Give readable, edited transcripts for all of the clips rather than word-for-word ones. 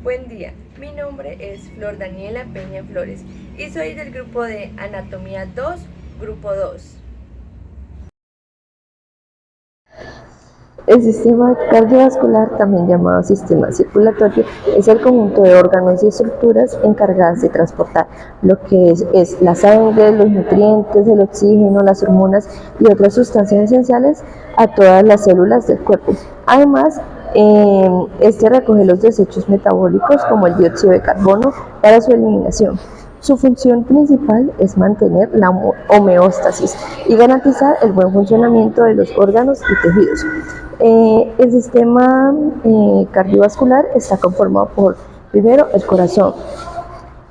Buen día, mi nombre es Flor Daniela Peña Flores y soy del grupo de Anatomía 2, Grupo 2. El sistema cardiovascular, también llamado sistema circulatorio, es el conjunto de órganos y estructuras encargadas de transportar lo que es la sangre, los nutrientes, el oxígeno, las hormonas y otras sustancias esenciales a todas las células del cuerpo. Además, este recoge los desechos metabólicos como el dióxido de carbono para su eliminación. Su función principal es mantener la homeostasis y garantizar el buen funcionamiento de los órganos y tejidos. El sistema cardiovascular está conformado por, primero, el corazón,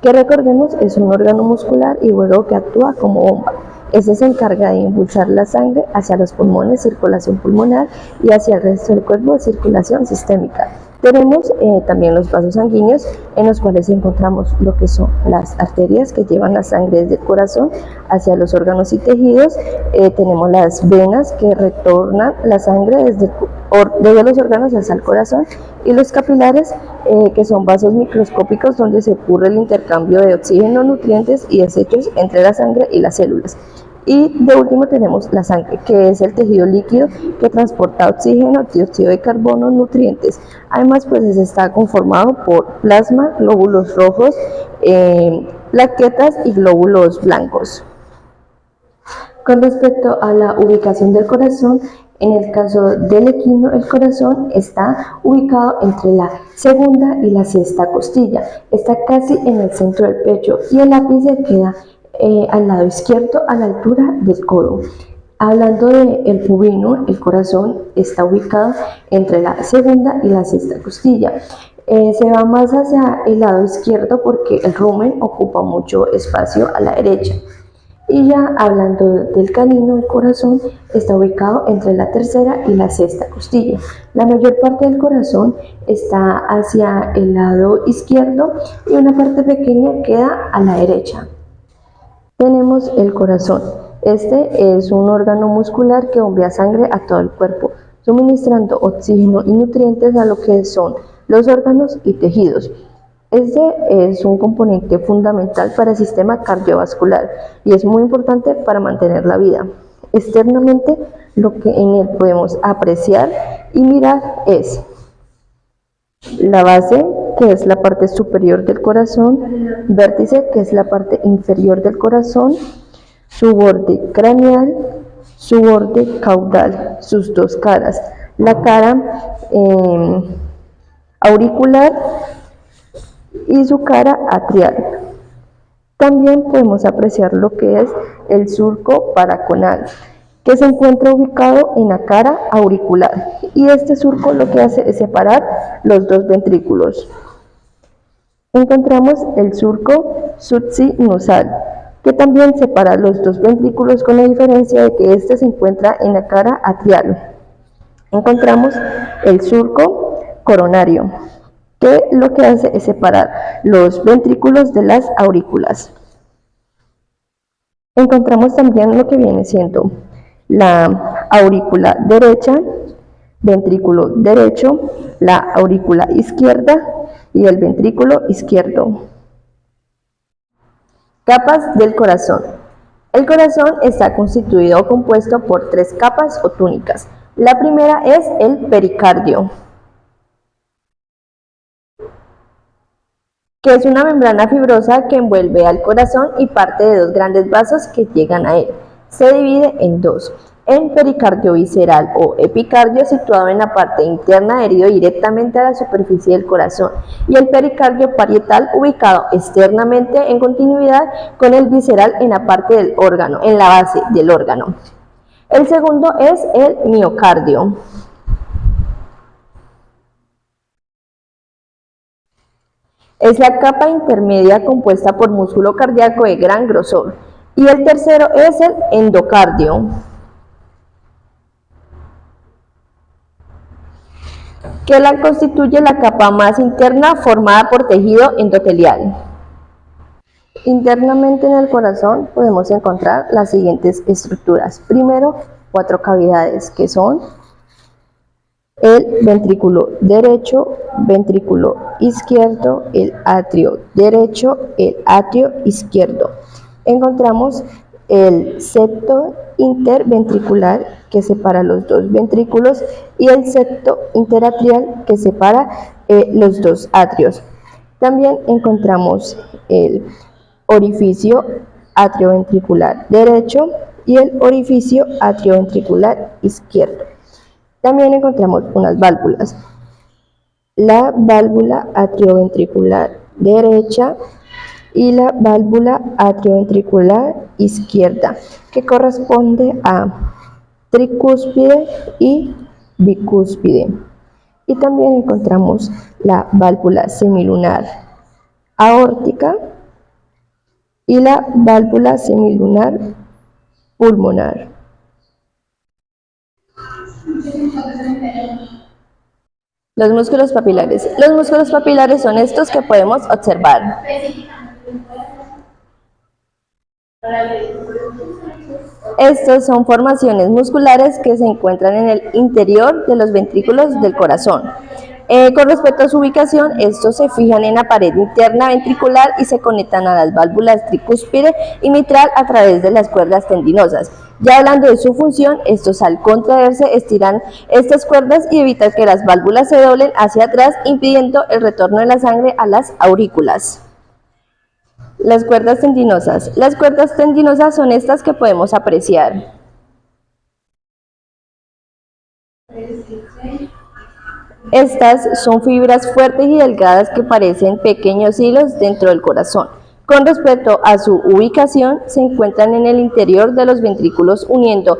que recordemos es un órgano muscular y luego que actúa como bomba. Este se encarga de impulsar la sangre hacia los pulmones, circulación pulmonar, y hacia el resto del cuerpo, circulación sistémica. Tenemos también los vasos sanguíneos, en los cuales encontramos lo que son las arterias que llevan la sangre desde el corazón hacia los órganos y tejidos. Tenemos las venas que retornan la sangre desde los órganos hacia el corazón, y los capilares, que son vasos microscópicos donde se ocurre el intercambio de oxígeno, nutrientes y desechos entre la sangre y las células. Y de último tenemos la sangre, que es el tejido líquido que transporta oxígeno, dióxido de carbono, nutrientes. Además, pues está conformado por plasma, glóbulos rojos, plaquetas y glóbulos blancos. Con respecto a la ubicación del corazón, en el caso del equino, el corazón está ubicado entre la segunda y la sexta costilla. Está casi en el centro del pecho y el ápice queda al lado izquierdo a la altura del codo. Hablando del pubino, el corazón está ubicado entre la segunda y la sexta costilla. Se va más hacia el lado izquierdo porque el rumen ocupa mucho espacio a la derecha. Y ya hablando del canino, el corazón está ubicado entre la tercera y la sexta costilla. La mayor parte del corazón está hacia el lado izquierdo y una parte pequeña queda a la derecha. Tenemos el corazón. Este es un órgano muscular que bombea sangre a todo el cuerpo, suministrando oxígeno y nutrientes a lo que son los órganos y tejidos. Este es un componente fundamental para el sistema cardiovascular y es muy importante para mantener la vida. Externamente, lo que en él podemos apreciar y mirar es la base, que es la parte superior del corazón, vértice, que es la parte inferior del corazón, su borde craneal, su borde caudal, sus dos caras, la cara auricular y su cara atrial. También podemos apreciar lo que es el surco paraconal, que se encuentra ubicado en la cara auricular, y este surco lo que hace es separar los dos ventrículos. Encontramos el surco subsinusal, que también separa los dos ventrículos, con la diferencia de que este se encuentra en la cara atrial. Encontramos el surco coronario, que lo que hace es separar los ventrículos de las aurículas. Encontramos también lo que viene siendo la aurícula derecha, ventrículo derecho, la aurícula izquierda y el ventrículo izquierdo. Capas del corazón. El corazón está constituido o compuesto por tres capas o túnicas. La primera es el pericardio, que es una membrana fibrosa que envuelve al corazón y parte de dos grandes vasos que llegan a él. Se divide en dos: el pericardio visceral o epicardio, situado en la parte interna adherido directamente a la superficie del corazón, y el pericardio parietal, ubicado externamente en continuidad con el visceral en la parte del órgano, en la base del órgano. El segundo es el miocardio. Es la capa intermedia compuesta por músculo cardíaco de gran grosor. Y el tercero es el endocardio, que la constituye la capa más interna formada por tejido endotelial. Internamente en el corazón podemos encontrar las siguientes estructuras. Primero, 4 cavidades, que son el ventrículo derecho, ventrículo izquierdo, el atrio derecho, el atrio izquierdo. Encontramos el septo interventricular que separa los dos ventrículos y el septo interatrial que separa los dos atrios. También encontramos el orificio atrioventricular derecho y el orificio atrioventricular izquierdo. También encontramos unas válvulas. La válvula atrioventricular derecha y la válvula atrioventricular izquierda, que corresponde a tricúspide y bicúspide. Y también encontramos la válvula semilunar aórtica y la válvula semilunar pulmonar. Los músculos papilares. Los músculos papilares son estos que podemos observar. Estos son formaciones musculares que se encuentran en el interior de los ventrículos del corazón. Con respecto a su ubicación, estos se fijan en la pared interna ventricular y se conectan a las válvulas tricúspide y mitral a través de las cuerdas tendinosas. Ya hablando de su función, estos al contraerse estiran estas cuerdas y evitan que las válvulas se doblen hacia atrás, impidiendo el retorno de la sangre a las aurículas. Las cuerdas tendinosas. Las cuerdas tendinosas son estas que podemos apreciar. Estas son fibras fuertes y delgadas que parecen pequeños hilos dentro del corazón. Con respecto a su ubicación, se encuentran en el interior de los ventrículos uniendo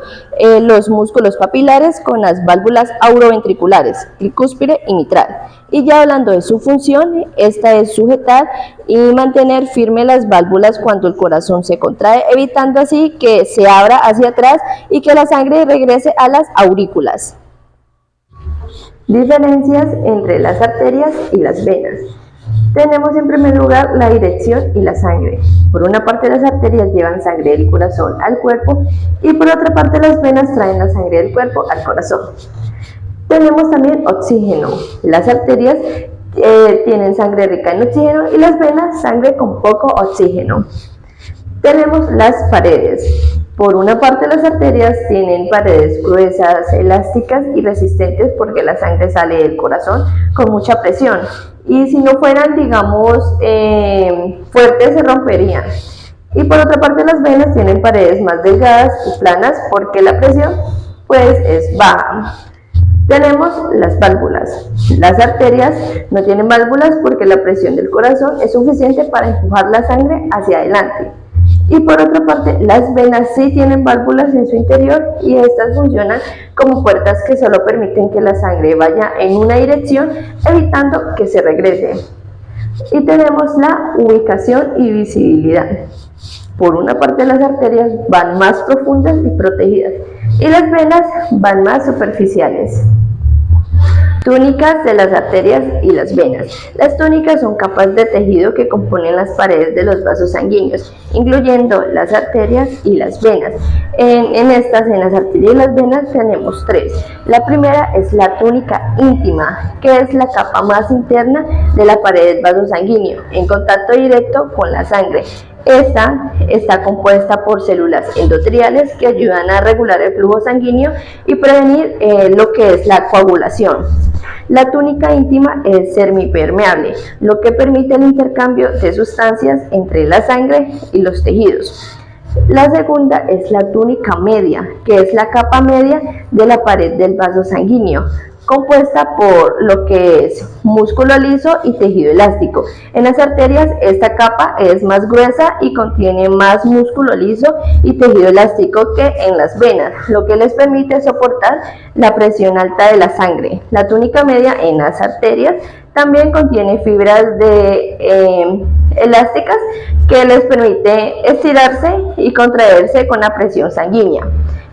los músculos papilares con las válvulas auroventriculares, tricúspide y mitral. Y ya hablando de su función, esta es sujetar y mantener firme las válvulas cuando el corazón se contrae, evitando así que se abra hacia atrás y que la sangre regrese a las aurículas. Diferencias entre las arterias y las venas. Tenemos en primer lugar la dirección y la sangre. Por una parte, las arterias llevan sangre del corazón al cuerpo y por otra parte las venas traen la sangre del cuerpo al corazón. Tenemos también oxígeno. Las arterias tienen sangre rica en oxígeno y las venas sangre con poco oxígeno. Tenemos las paredes. Por una parte, las arterias tienen paredes gruesas, elásticas y resistentes porque la sangre sale del corazón con mucha presión. Y si no fueran, digamos, fuertes, se romperían. Y por otra parte, las venas tienen paredes más delgadas y planas porque la presión pues es baja. Tenemos las válvulas. Las arterias no tienen válvulas porque la presión del corazón es suficiente para empujar la sangre hacia adelante. Y por otra parte, las venas sí tienen válvulas en su interior y estas funcionan como puertas que solo permiten que la sangre vaya en una dirección, evitando que se regrese. Y tenemos la ubicación y visibilidad. Por una parte, las arterias van más profundas y protegidas y las venas van más superficiales. Túnicas de las arterias y las venas. Las túnicas son capas de tejido que componen las paredes de los vasos sanguíneos, incluyendo las arterias y las venas. En las arterias y las venas tenemos tres. La primera es la túnica íntima, que es la capa más interna de la pared del vaso sanguíneo, en contacto directo con la sangre. Esta está compuesta por células endoteliales que ayudan a regular el flujo sanguíneo y prevenir lo que es la coagulación. La túnica íntima es semipermeable, lo que permite el intercambio de sustancias entre la sangre y los tejidos. La segunda es la túnica media, que es la capa media de la pared del vaso sanguíneo, compuesta por lo que es músculo liso y tejido elástico. En las arterias esta capa es más gruesa y contiene más músculo liso y tejido elástico que en las venas, lo que les permite soportar la presión alta de la sangre. La túnica media en las arterias también contiene fibras elásticas que les permite estirarse y contraerse con la presión sanguínea.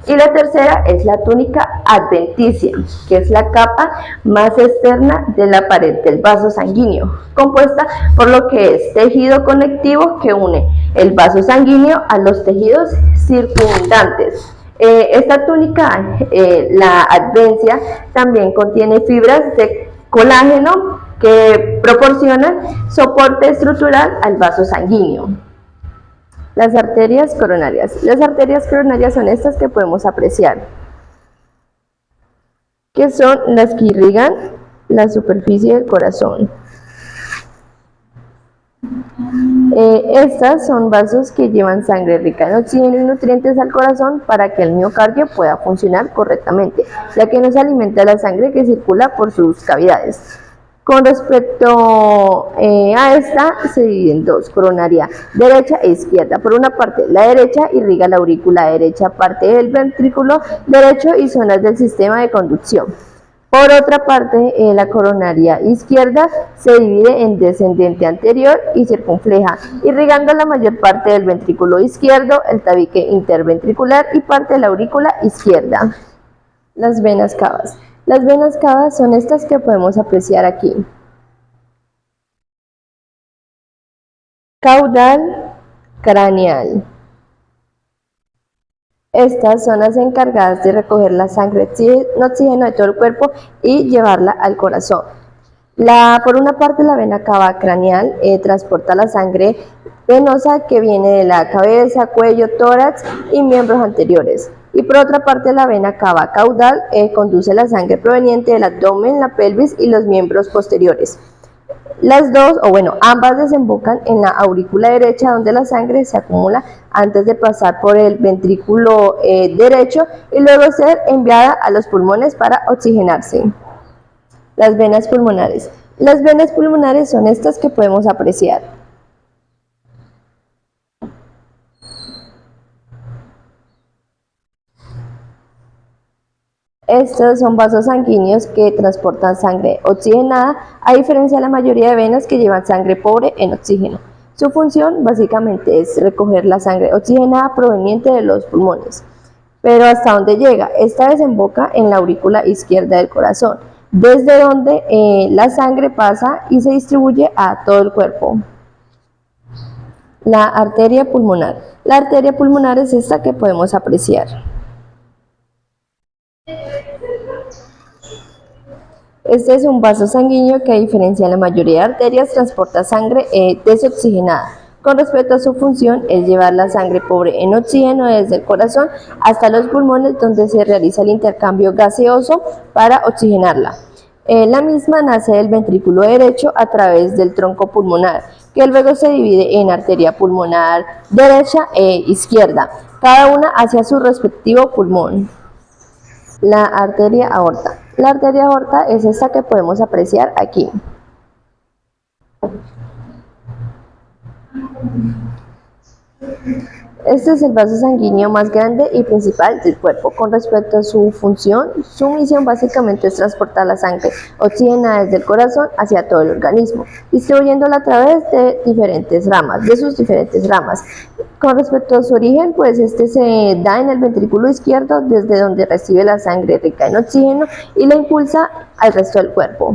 Y la tercera es la túnica adventicia, que es la capa más externa de la pared del vaso sanguíneo, compuesta por lo que es tejido conectivo que une el vaso sanguíneo a los tejidos circundantes. Esta túnica, la advencia, también contiene fibras de colágeno que proporcionan soporte estructural al vaso sanguíneo. Las arterias coronarias. Las arterias coronarias son estas que podemos apreciar, que son las que irrigan la superficie del corazón. Estas son vasos que llevan sangre rica en oxígeno y nutrientes al corazón para que el miocardio pueda funcionar correctamente, ya que nos alimenta la sangre que circula por sus cavidades. Con respecto a esta, se divide en dos: coronaria derecha e izquierda. Por una parte, la derecha irriga la aurícula derecha, parte del ventrículo derecho y zonas del sistema de conducción. Por otra parte, la coronaria izquierda se divide en descendente anterior y circunfleja, irrigando la mayor parte del ventrículo izquierdo, el tabique interventricular y parte de la aurícula izquierda. Las venas cavas. Las venas cavas son estas que podemos apreciar aquí. Caudal craneal. Estas son las encargadas de recoger la sangre oxígeno de todo el cuerpo y llevarla al corazón. Por una parte, la vena cava craneal transporta la sangre venosa que viene de la cabeza, cuello, tórax y miembros anteriores. Y por otra parte, la vena cava caudal conduce la sangre proveniente del abdomen, la pelvis y los miembros posteriores. Las dos, ambas desembocan en la aurícula derecha, donde la sangre se acumula antes de pasar por el ventrículo derecho y luego ser enviada a los pulmones para oxigenarse. Las venas pulmonares. Las venas pulmonares son estas que podemos apreciar. Estos son vasos sanguíneos que transportan sangre oxigenada, a diferencia de la mayoría de venas que llevan sangre pobre en oxígeno. Su función básicamente es recoger la sangre oxigenada proveniente de los pulmones. Pero ¿hasta dónde llega? Esta desemboca en la aurícula izquierda del corazón, desde donde la sangre pasa y se distribuye a todo el cuerpo. La arteria pulmonar. La arteria pulmonar es esta que podemos apreciar. Este es un vaso sanguíneo que, a diferencia de la mayoría de arterias, transporta sangre desoxigenada. Con respecto a su función, es llevar la sangre pobre en oxígeno desde el corazón hasta los pulmones, donde se realiza el intercambio gaseoso para oxigenarla. La misma nace del ventrículo derecho a través del tronco pulmonar, que luego se divide en arteria pulmonar derecha e izquierda, cada una hacia su respectivo pulmón. La arteria aorta. La arteria aorta es esta que podemos apreciar aquí. Este es el vaso sanguíneo más grande y principal del cuerpo. Con respecto a su función, su misión básicamente es transportar la sangre oxigenada desde el corazón hacia todo el organismo, distribuyéndola a través de sus diferentes ramas. Con respecto a su origen, pues este se da en el ventrículo izquierdo, desde donde recibe la sangre rica en oxígeno y la impulsa al resto del cuerpo.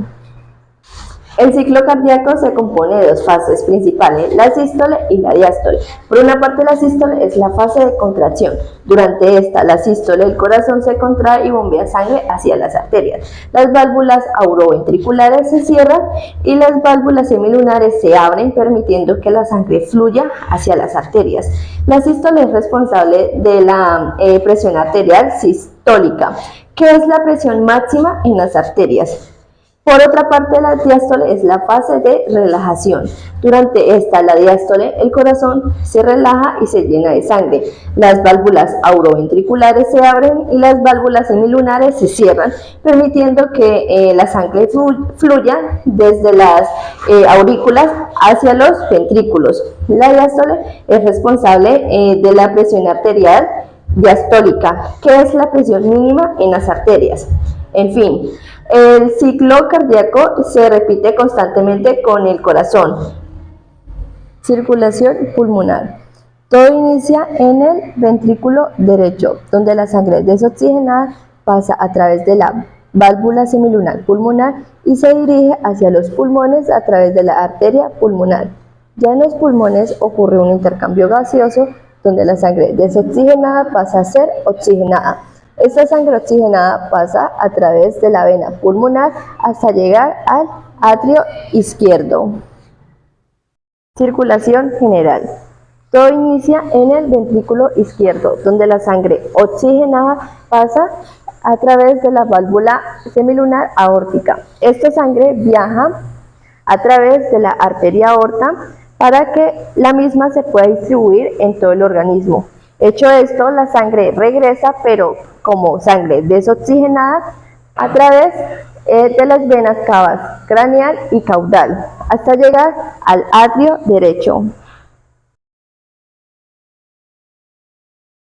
El ciclo cardíaco se compone de dos fases principales, la sístole y la diástole. Por una parte, la sístole es la fase de contracción. Durante esta, la sístole, el corazón se contrae y bombea sangre hacia las arterias. Las válvulas auroventriculares se cierran y las válvulas semilunares se abren, permitiendo que la sangre fluya hacia las arterias. La sístole es responsable de la presión arterial sistólica, que es la presión máxima en las arterias. Por otra parte, la diástole es la fase de relajación. Durante esta, la diástole, el corazón se relaja y se llena de sangre. Las válvulas auroventriculares se abren y las válvulas semilunares se cierran, permitiendo que la sangre fluya desde las aurículas hacia los ventrículos. La diástole es responsable de la presión arterial diastólica, que es la presión mínima en las arterias. En fin, el ciclo cardíaco se repite constantemente con el corazón. Circulación pulmonar. Todo inicia en el ventrículo derecho, donde la sangre desoxigenada pasa a través de la válvula semilunar pulmonar y se dirige hacia los pulmones a través de la arteria pulmonar. Ya en los pulmones ocurre un intercambio gaseoso donde la sangre desoxigenada pasa a ser oxigenada. Esta sangre oxigenada pasa a través de la vena pulmonar hasta llegar al atrio izquierdo. Circulación general. Todo inicia en el ventrículo izquierdo, donde la sangre oxigenada pasa a través de la válvula semilunar aórtica. Esta sangre viaja a través de la arteria aorta para que la misma se pueda distribuir en todo el organismo. Hecho esto, la sangre regresa, pero como sangre desoxigenada, a través de las venas cavas craneal y caudal, hasta llegar al atrio derecho.